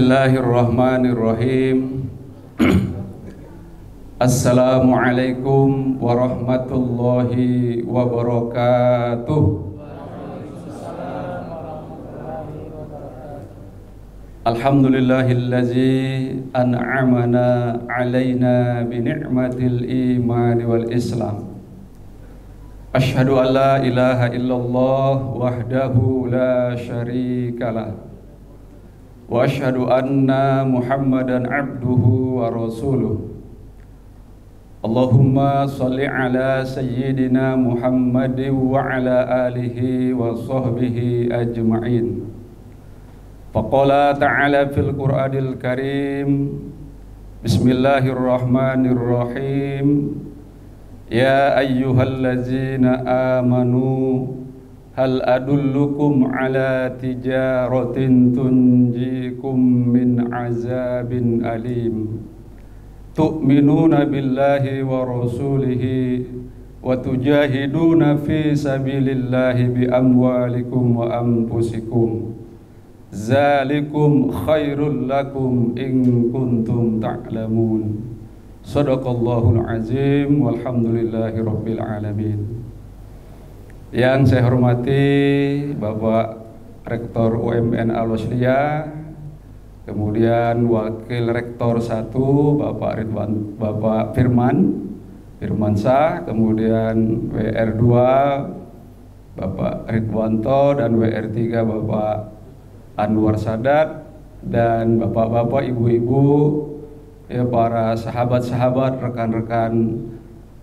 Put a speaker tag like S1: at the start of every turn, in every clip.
S1: Bismillahirrahmanirrahim. Assalamualaikum warahmatullahi wabarakatuh. Alhamdulillahillazi an'amana alaina bi ni'matil iman wal islam. Asyhadu an la ilaha illallah wahdahu la syarikalah. Wa asyhadu anna Muhammadan abduhu wa rasuluh. Allahumma salli ala sayyidina Muhammadin wa ala alihi wa sahbihi ajma'in. Faqala ta'ala fil Qur'anil Karim. Bismillahirrahmanirrahim. Ya ayyuhallazina amanu hal adullukum ala tijaratin tunjikum min azabin alim tu'minuna billahi wa rasulihi wa tujahiduna fi sabilillahi bi amwalikum wa anfusikum zalikum khairul lakum in kuntum ta'lamun. Shadaqallahul azim walhamdulillahi rabbil alamin. Yang saya hormati Bapak Rektor UMN Al-Wasliyah, kemudian Wakil Rektor 1 Bapak Firmansyah, kemudian WR2 Bapak Ridwanto dan WR3 Bapak Anwar Sadat, dan bapak-bapak, ibu-ibu, ya para sahabat-sahabat, rekan-rekan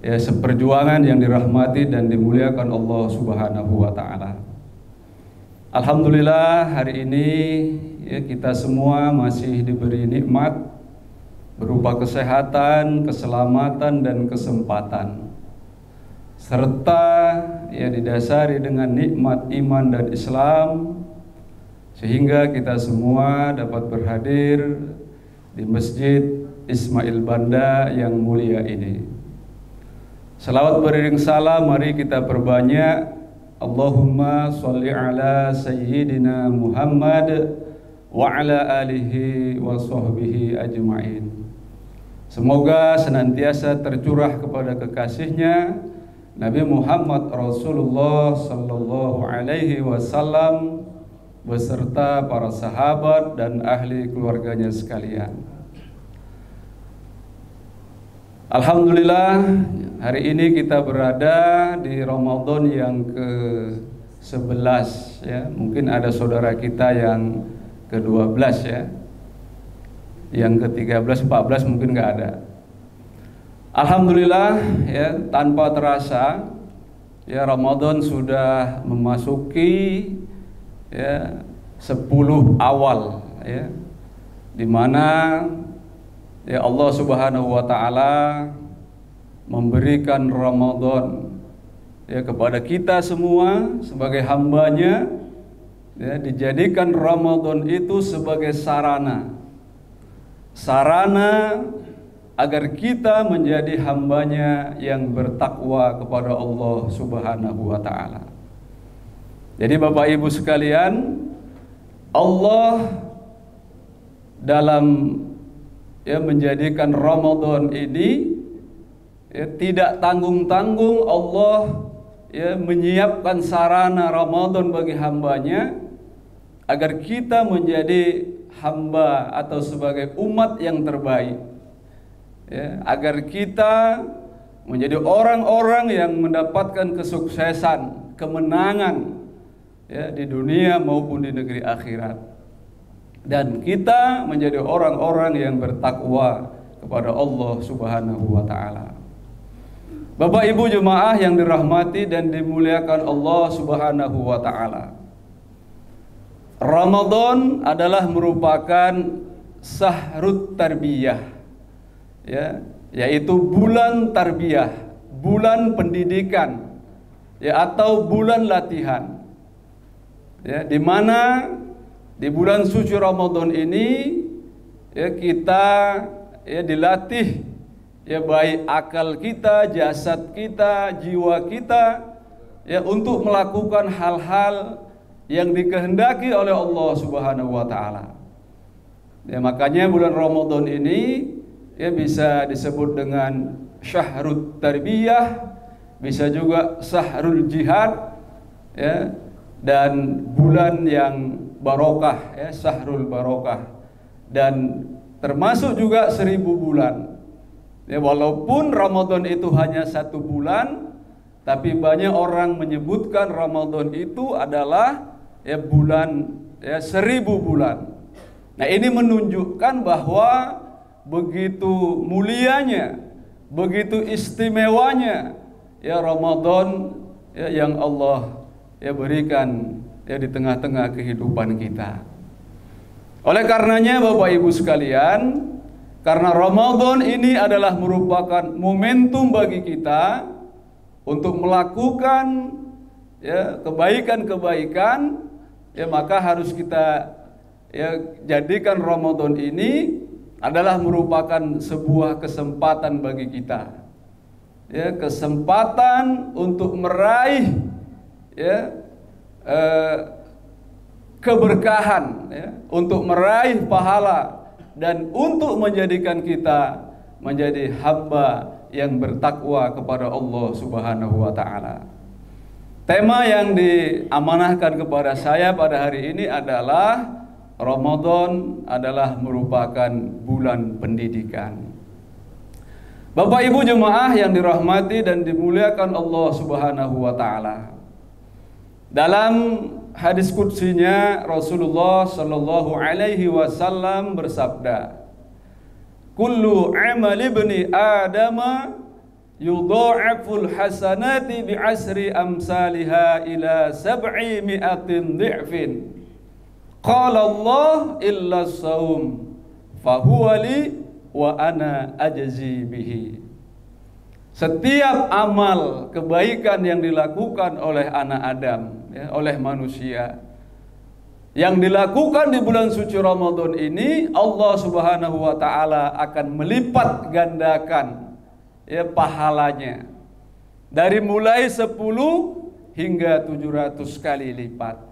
S1: ya seperjuangan yang dirahmati dan dimuliakan Allah Subhanahu wa taala. Alhamdulillah, hari ini ya kita semua masih diberi nikmat berupa kesehatan, keselamatan dan kesempatan, serta ya didasari dengan nikmat iman dan Islam, sehingga kita semua dapat berhadir di Masjid Ismail Banda yang mulia ini. Salawat beriring salam mari kita perbanyak. Allahumma sholli ala sayyidina Muhammad wa ala alihi wa sahbihi ajma'in. Semoga senantiasa tercurah kepada kekasihnya Nabi Muhammad Rasulullah sallallahu alaihi wasallam beserta para sahabat dan ahli keluarganya sekalian. Alhamdulillah, hari ini kita berada di Ramadan yang ke-11 ya. Mungkin ada saudara kita yang ke-12 ya. Yang ke-13, 14 mungkin nggak ada. Alhamdulillah ya, tanpa terasa ya Ramadan sudah memasuki ya 10 awal ya, di mana ya Allah Subhanahu wa taala memberikan Ramadan ya kepada kita semua sebagai hambanya ya, dijadikan Ramadan itu sebagai sarana agar kita menjadi hambanya yang bertakwa kepada Allah Subhanahu wa taala. Jadi Bapak Ibu sekalian, Allah dalam ya menjadikan Ramadan ini ya tidak tanggung-tanggung. Allah ya menyiapkan sarana Ramadan bagi hambanya agar kita menjadi hamba atau sebagai umat yang terbaik ya, agar kita menjadi orang-orang yang mendapatkan kesuksesan, kemenangan ya di dunia maupun di negeri akhirat. Dan kita menjadi orang-orang yang bertakwa kepada Allah Subhanahu wa taala. Bapak Ibu jemaah yang dirahmati dan dimuliakan Allah Subhanahu wa taala. Ramadan adalah merupakan sahrut tarbiyah ya, yaitu bulan tarbiyah, bulan pendidikan ya, atau bulan latihan. Ya, di mana di bulan suci Ramadan ini ya kita ya dilatih ya baik akal kita, jasad kita, jiwa kita ya untuk melakukan hal-hal yang dikehendaki oleh Allah Subhanahu wa taala. Ya, makanya bulan Ramadan ini ya bisa disebut dengan syahrut tarbiyah, bisa juga syahrul jihad, ya, dan bulan yang barokah, ya, syahrul barokah, dan termasuk juga 1000 bulan. Ya, walaupun Ramadan itu hanya 1 bulan, tapi banyak orang menyebutkan Ramadan itu adalah ya bulan, ya, 1000 bulan. Nah, ini menunjukkan bahwa begitu mulianya, begitu istimewanya ya Ramadan ya, yang Allah ya berikan ya di tengah-tengah kehidupan kita. Oleh karenanya Bapak Ibu sekalian, karena Ramadan ini adalah merupakan momentum bagi kita untuk melakukan ya kebaikan-kebaikan, ya maka harus kita ya jadikan Ramadan ini adalah merupakan sebuah kesempatan bagi kita. Ya, kesempatan untuk meraih ya keberkahan, ya, untuk meraih pahala dan untuk menjadikan kita menjadi hamba yang bertakwa kepada Allah Subhanahu wa taala. Tema yang diamanahkan kepada saya pada hari ini adalah Ramadan adalah merupakan bulan pendidikan. Bapak Ibu jemaah yang dirahmati dan dimuliakan Allah Subhanahu wa taala. Dalam hadis qudsinya Rasulullah sallallahu alaihi wasallam bersabda, "Kullu amali ibni Adama yudha'aful hasanati bi'asri amsalha ila 700 dhi'fin. Qala Allah illa as-saum fahuwa li wa ana ajzi bihi." Setiap amal kebaikan yang dilakukan oleh anak Adam, ya, oleh manusia, yang dilakukan di bulan suci Ramadan ini, Allah Subhanahu wa taala akan melipat gandakan ya pahalanya dari mulai 10 hingga 700 kali lipat.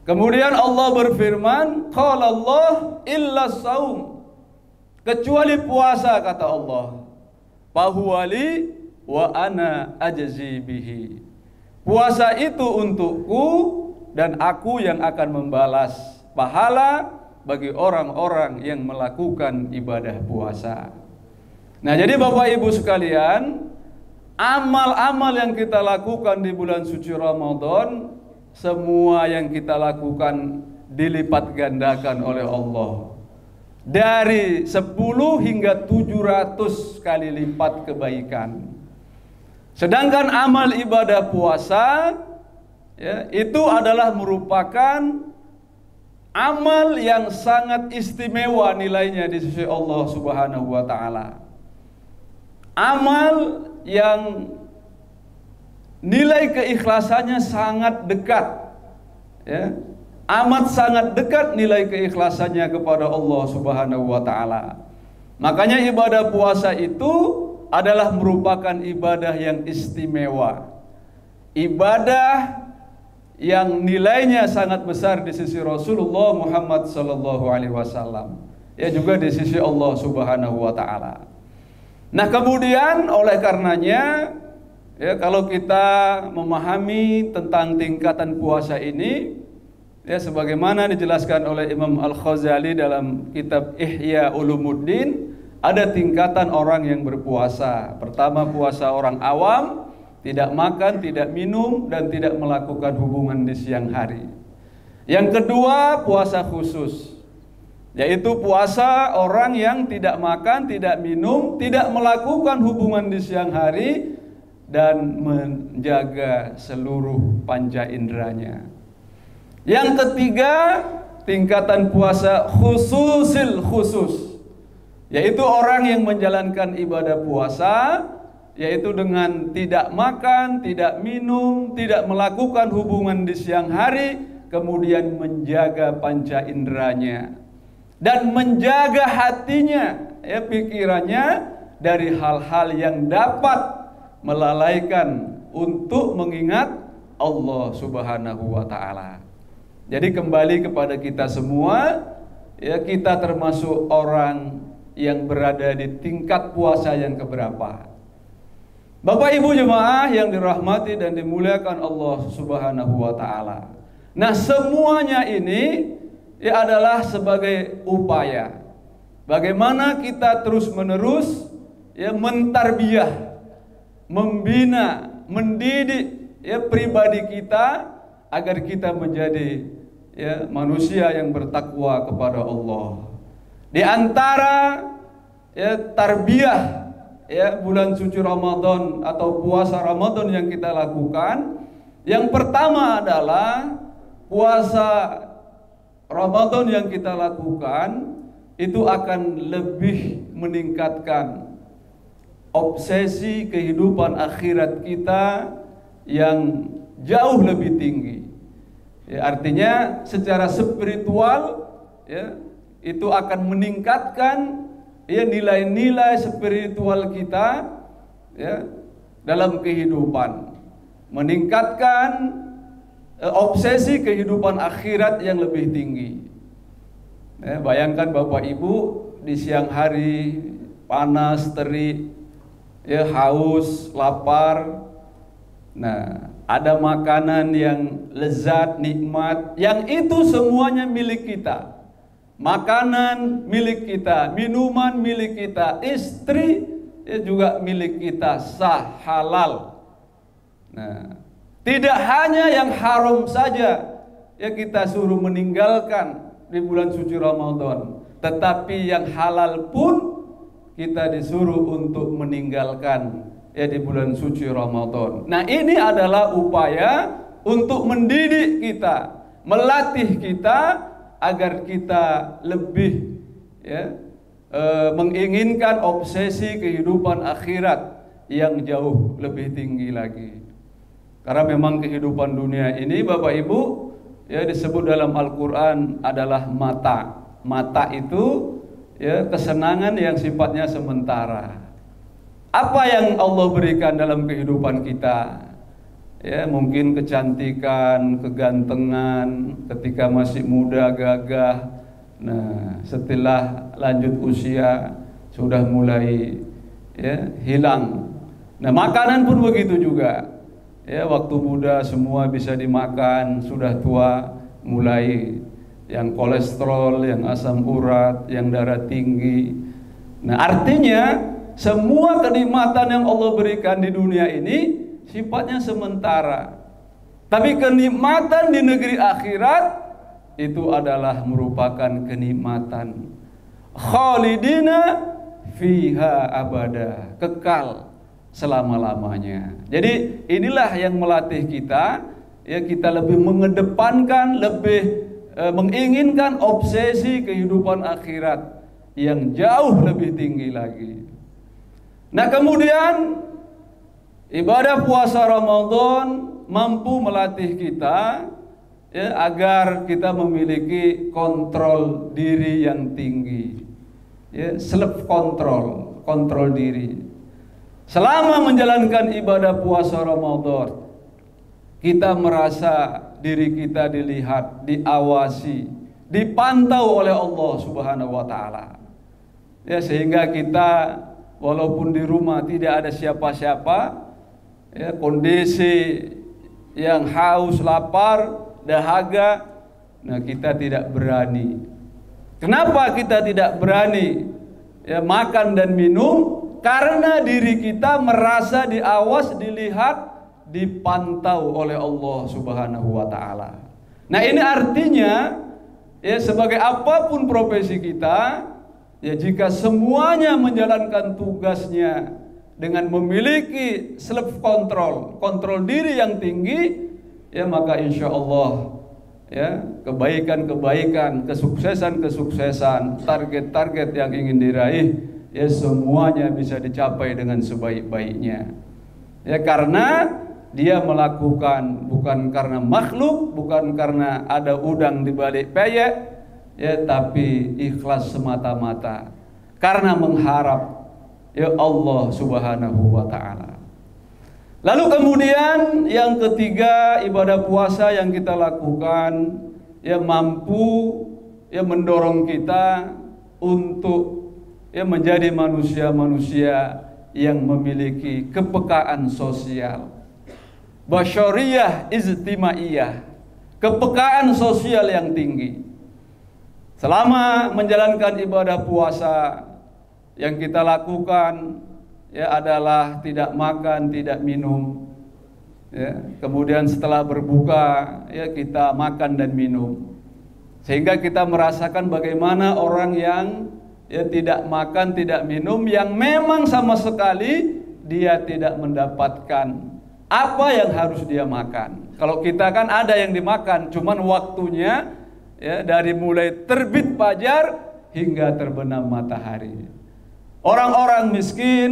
S1: Kemudian Allah berfirman, qala Allah illa saum, kecuali puasa kata Allah, fahuwali wa ana ajzi bihi. Puasa itu untukku dan aku yang akan membalas pahala bagi orang-orang yang melakukan ibadah puasa. Nah, jadi Bapak Ibu sekalian, amal-amal yang kita lakukan di bulan suci Ramadan, semua yang kita lakukan dilipat gandakan oleh Allah. Dari 10 hingga 700 kali lipat kebaikan. Sedangkan amal ibadah puasa ya, itu adalah merupakan amal yang sangat istimewa nilainya di sisi Allah Subhanahu wa taala. Amal yang nilai keikhlasannya sangat dekat, ya, amat sangat dekat nilai keikhlasannya kepada Allah Subhanahu wa taala. Makanya ibadah puasa itu adalah merupakan ibadah yang istimewa. Ibadah yang nilainya sangat besar di sisi Rasulullah Muhammad sallallahu alaihi wasallam, ya juga di sisi Allah Subhanahu wa taala. Nah, kemudian oleh karenanya ya kalau kita memahami tentang tingkatan puasa ini, ya sebagaimana dijelaskan oleh Imam Al-Ghazali dalam kitab Ihya Ulumuddin, ada tingkatan orang yang berpuasa. Pertama, puasa orang awam, tidak makan, tidak minum, dan tidak melakukan hubungan di siang hari. Yang kedua, puasa khusus, yaitu puasa orang yang tidak makan, tidak minum, tidak melakukan hubungan di siang hari, dan menjaga seluruh panca inderanya. Yang ketiga, tingkatan puasa khususil khusus, yaitu orang yang menjalankan ibadah puasa, yaitu dengan tidak makan, tidak minum, tidak melakukan hubungan di siang hari, kemudian menjaga panca inderanya dan menjaga hatinya, ya pikirannya dari hal-hal yang dapat melalaikan untuk mengingat Allah Subhanahu wa taala. Jadi kembali kepada kita semua, ya kita termasuk orang yang berada di tingkat puasa yang keberapa. Bapak Ibu jemaah yang dirahmati dan dimuliakan Allah Subhanahu wa taala. Nah, semuanya ini ya adalah sebagai upaya bagaimana kita terus-menerus ya mentarbiyah, membina, mendidik ya pribadi kita agar kita menjadi ya manusia yang bertakwa kepada Allah. Di antara ya tarbiyah ya bulan suci Ramadan atau puasa Ramadan yang kita lakukan, yang pertama adalah puasa Ramadan yang kita lakukan itu akan lebih meningkatkan obsesi kehidupan akhirat kita yang jauh lebih tinggi. Ya, artinya secara spiritual ya itu akan meningkatkan ya nilai-nilai spiritual kita ya dalam kehidupan, meningkatkan obsesi kehidupan akhirat yang lebih tinggi. Ya, bayangkan Bapak Ibu di siang hari panas, terik, ya haus, lapar. Nah, ada makanan yang lezat, nikmat, yang itu semuanya milik kita. Makanan milik kita, minuman milik kita, istri ya juga milik kita, sah, halal. Nah, tidak hanya yang haram saja ya kita suruh meninggalkan di bulan suci Ramadan, tetapi yang halal pun kita disuruh untuk meninggalkan ya di bulan suci Ramadan. Nah, ini adalah upaya untuk mendidik kita, melatih kita agar kita lebih ya menginginkan obsesi kehidupan akhirat yang jauh lebih tinggi lagi. Karena memang kehidupan dunia ini Bapak Ibu ya disebut dalam Al-Qur'an adalah mata. Mata itu ya kesenangan yang sifatnya sementara. Apa yang Allah berikan dalam kehidupan kita? Ya, mungkin kecantikan, kegantengan ketika masih muda, gagah. Nah, setelah lanjut usia sudah mulai ya hilang. Nah, makanan pun begitu juga. Ya, waktu muda semua bisa dimakan, sudah tua mulai yang kolesterol, yang asam urat, yang darah tinggi. Nah, artinya semua kenikmatan yang Allah berikan di dunia ini sifatnya sementara. Tapi kenikmatan di negeri akhirat itu adalah merupakan kenikmatan khalidina fiha abada, kekal selama-lamanya. Jadi inilah yang melatih kita ya, kita lebih mengedepankan, lebih menginginkan obsesi kehidupan akhirat yang jauh lebih tinggi lagi. Nah, kemudian ibadah puasa Ramadan mampu melatih kita ya, agar kita memiliki kontrol diri yang tinggi, ya, self control, kontrol diri. Selama menjalankan ibadah puasa Ramadan, kita merasa diri kita dilihat, diawasi, dipantau oleh Allah Subhanahu wa taala. Ya, sehingga kita walaupun di rumah tidak ada siapa-siapa, ya, kondisi yang haus, lapar, dahaga, nah kita tidak berani. Kenapa kita tidak berani ya, makan dan minum? Karena diri kita merasa diawas, dilihat, dipantau oleh Allah Subhanahu wa taala. Nah, ini artinya ya sebagai apapun profesi kita, ya jika semuanya menjalankan tugasnya dengan memiliki self control, kontrol diri yang tinggi, ya maka insya Allah ya kebaikan-kebaikan, kesuksesan-kesuksesan, target-target yang ingin diraih ya semuanya bisa dicapai dengan sebaik-baiknya. Ya karena dia melakukan bukan karena makhluk, bukan karena ada udang di balik peyek, ya tapi ikhlas semata-mata karena mengharap ya Allah Subhanahu wa taala. Lalu kemudian yang ketiga, ibadah puasa yang kita lakukan ya mampu mendorong kita untuk menjadi manusia-manusia yang memiliki kepekaan sosial. Basyariyah ijtimaiyah, kepekaan sosial yang tinggi. Selama menjalankan ibadah puasa, yang kita lakukan adalah tidak makan, tidak minum. Kemudian setelah berbuka kita makan dan minum. Sehingga kita merasakan bagaimana orang yang tidak makan, tidak minum, yang memang sama sekali dia tidak mendapatkan apa yang harus dia makan. Kalau kita kan ada yang dimakan, cuman waktunya dari mulai terbit fajar hingga terbenam matahari. Orang-orang miskin,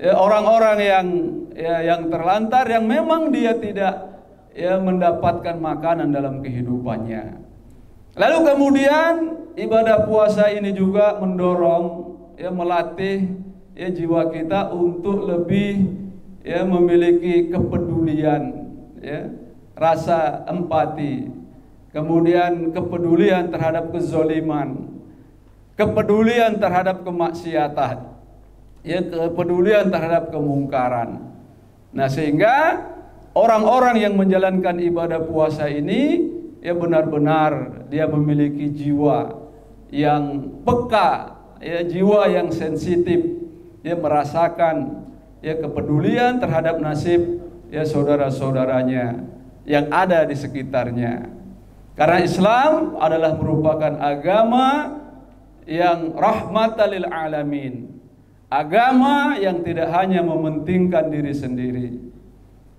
S1: orang-orang yang terlantar, yang memang dia tidak mendapatkan makanan dalam kehidupannya. Lalu kemudian ibadah puasa ini juga mendorong, melatih jiwa kita untuk lebih memiliki kepedulian, rasa empati, kemudian kepedulian terhadap kezaliman, kepedulian terhadap kemaksiatan, kepedulian terhadap kemungkaran. Nah, sehingga orang-orang yang menjalankan ibadah puasa ini benar-benar dia memiliki jiwa yang peka, jiwa yang sensitif, merasakan kepedulian terhadap nasib saudara-saudaranya yang ada di sekitarnya. Karena Islam adalah merupakan agama yang rahmatan lil alamin, agama yang tidak hanya mementingkan diri sendiri.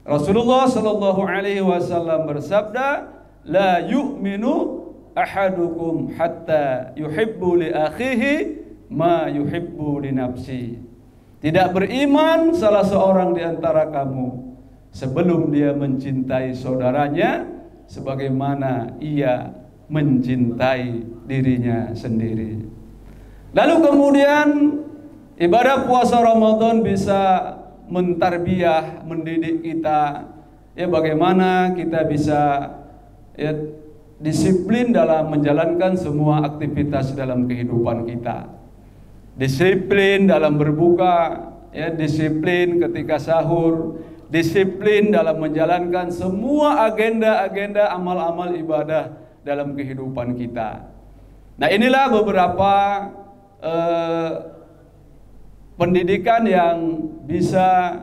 S1: Rasulullah sallallahu alaihi wasallam bersabda, la yu'minu ahadukum hatta yuhibbu li akhihi ma yuhibbu li nafsi. Tidak beriman salah seorang di antara kamu sebelum dia mencintai saudaranya sebagaimana ia mencintai dirinya sendiri. Lalu kemudian ibadah puasa Ramadan bisa mentarbiyah, mendidik kita bagaimana kita bisa disiplin dalam menjalankan semua aktivitas dalam kehidupan kita. Disiplin dalam berbuka, disiplin ketika sahur, disiplin dalam menjalankan semua agenda-agenda amal-amal ibadah dalam kehidupan kita. Nah, inilah beberapa pendidikan yang bisa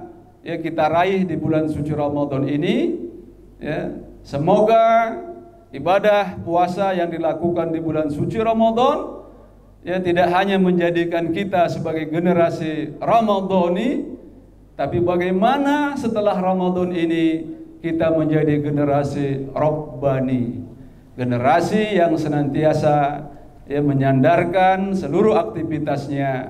S1: kita raih di bulan suci Ramadan ini. Semoga ibadah puasa yang dilakukan di bulan suci Ramadan tidak hanya menjadikan kita sebagai generasi Ramadhani, tapi bagaimana setelah Ramadan ini kita menjadi generasi Rabbani, generasi yang senantiasa menyandarkan seluruh aktivitasnya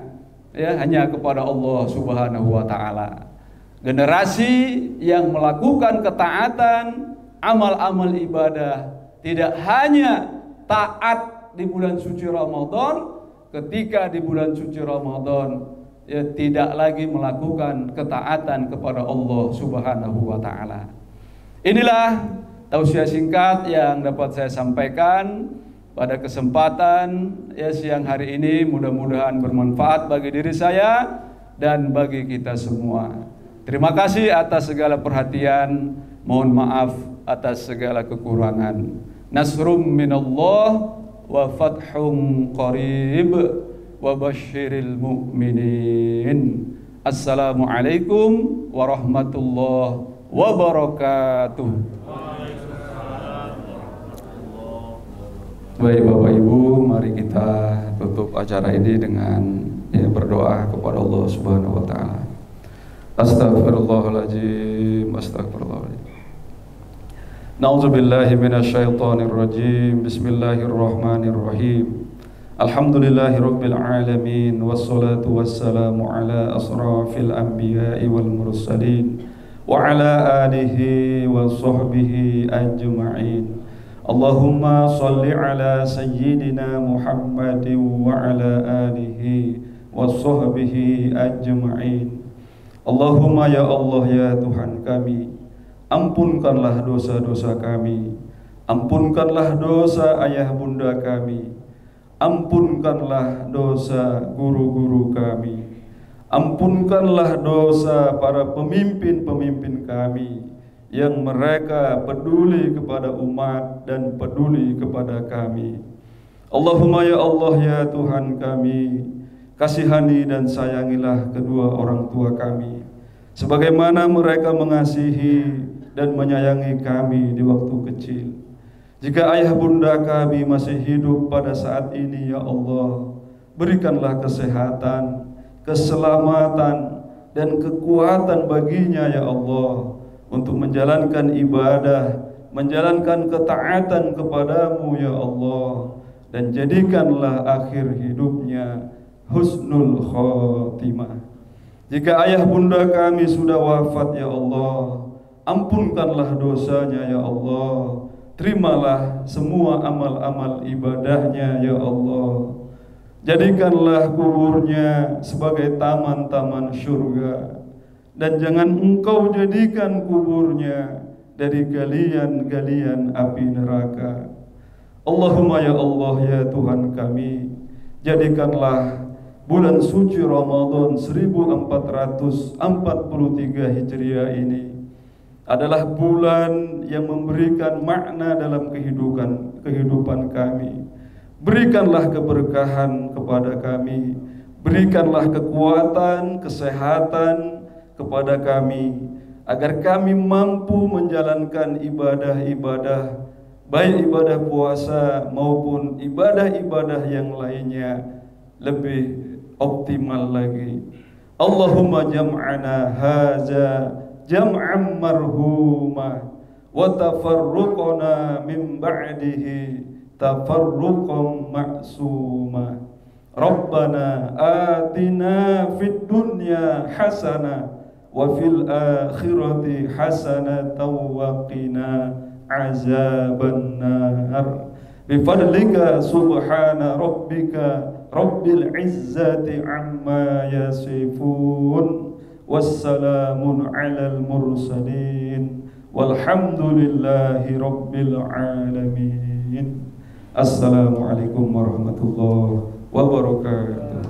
S1: hanya kepada Allah Subhanahu wa taala. Generasi yang melakukan ketaatan, amal-amal ibadah, tidak hanya taat di bulan suci Ramadan, ketika di bulan suci Ramadan tidak lagi melakukan ketaatan kepada Allah Subhanahu wa taala. Inilah tausiah singkat yang dapat saya sampaikan pada kesempatan siang hari ini. Mudah-mudahan bermanfaat bagi diri saya dan bagi kita semua. Terima kasih atas segala perhatian. Mohon maaf atas segala kekurangan. Nasrum minallah wa fathum qarib wa basyiril mu'minin. Assalamualaikum warahmatullahi wabarakatuh. Baik Bapak Ibu, mari kita tutup acara ini dengan berdoa kepada Allah Subhanahu wa taala. Astaghfirullahaladzim, astaghfirullahaladzim. Na'udzubillahi minasyaitonir rajim. Bismillahirrahmanirrahim. Alhamdulillahi rabbil alamin, wassalatu wassalamu ala asrafil anbiya'i wal mursalin wa ala alihi wa sahbihi ajma'in. Allahumma salli ala sayyidina Muhammadin wa ala alihi wa sahbihi ajma'in. Allahumma ya Allah ya Tuhan kami, ampunkanlah dosa-dosa kami, ampunkanlah dosa ayah bunda kami,
S2: Ampunkanlah dosa guru-guru kami, ampunkanlah dosa para pemimpin-pemimpin kami yang mereka peduli kepada umat dan peduli kepada kami. Allahumma ya Allah ya Tuhan kami, kasihani dan sayangilah kedua orang tua kami sebagaimana mereka mengasihi dan menyayangi kami di waktu kecil. Jika ayah bunda kami masih hidup pada saat ini, ya Allah, berikanlah kesehatan, keselamatan, dan kekuatan baginya, ya Allah, untuk menjalankan ibadah, menjalankan ketaatan kepadamu, ya Allah, dan jadikanlah akhir hidupnya husnul khotimah. Jika ayah bunda kami sudah wafat, ya Allah, ampunkanlah dosanya, ya Allah. Terimalah semua amal-amal ibadahnya, ya Allah. Jadikanlah kuburnya sebagai taman-taman surga, dan jangan engkau jadikan kuburnya dari galian-galian api neraka. Allahumma ya Allah ya Tuhan kami, jadikanlah bulan suci Ramadan 1443 Hijriah ini adalah bulan yang memberikan makna dalam kehidupan kami. Berikanlah keberkahan kepada kami, berikanlah kekuatan, kesehatan kepada kami, agar kami mampu menjalankan ibadah-ibadah, baik ibadah puasa maupun ibadah-ibadah yang lainnya lebih optimal lagi. Allahumma jam'ana haza jam'an marhuma wa tafarruqana min ba'dihi tafarruqan ma'suma. Rabbana atina fid dunya hasanah wa fil akhirati hasanatan wa qina azaban nar. Bifadlika subhana rabbika rabbil izzati amma yasifun, wassalamun alal mursalin, walhamdulillahi rabbil alamin. Assalamualaikum warahmatullahi wabarakatuh.